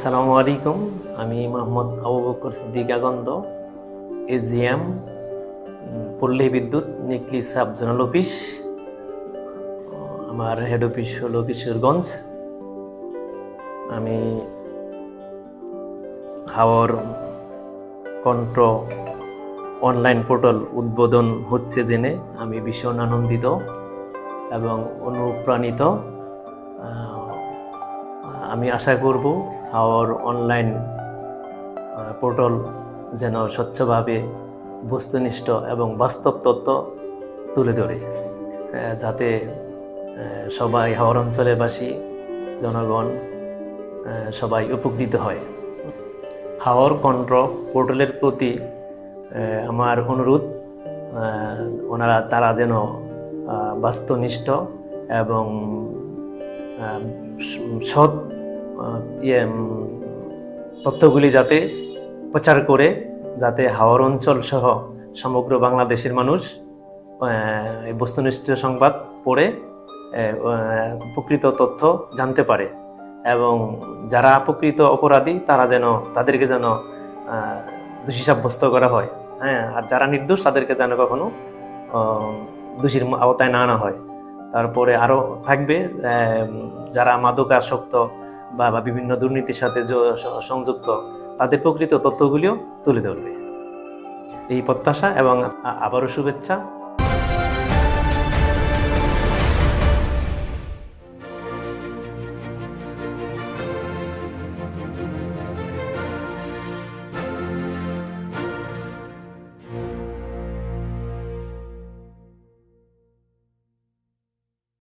আসসালামু আলাইকুম। আমি মোহাম্মদ আবু বকর সিদ্দিক আকন্দ, এজিএম, পল্লী বিদ্যুৎ নিকলি সাব জোনাল অফিস। আমার হেড অফিস হলো কিশোরগঞ্জ। আমি হাওর কন্ট্র অনলাইন পোর্টাল উদ্বোধন হচ্ছে জেনে আমি ভীষণ আনন্দিত এবং অনুপ্রাণিত। আমি আশা করব হাওর অনলাইন পোর্টাল যেন স্বচ্ছভাবে বস্তুনিষ্ঠ এবং বাস্তব তথ্য তুলে ধরে, যাতে সবাই হাওর অঞ্চলের বাসী জনগণ সবাই উপকৃত হয়। হাওর কন্ট্র পোর্টালের প্রতি আমার অনুরোধ, তারা যেন বাস্তবনিষ্ঠ এবং সৎ তথ্যগুলি যাতে প্রচার করে, যাতে হাওর অঞ্চল সহ সমগ্র বাংলাদেশের মানুষ এই বস্তুনিষ্ঠ সংবাদ পড়ে প্রকৃত তথ্য জানতে পারে এবং যারা প্রকৃত অপরাধী তাদেরকে যেন দোষী সাব্যস্ত করা হয়। আর যারা নির্দোষ তাদেরকে যেন কখনো দোষীর আওতায় না আনা হয়। তারপরে আরও থাকবে যারা মাদকাসক্ত বা বিভিন্ন দুর্নীতির সাথে সংযুক্ত, তাদের প্রকৃত তথ্যগুলিও তুলে ধরবে। এই প্রত্যাশা এবং আবারও শুভেচ্ছা।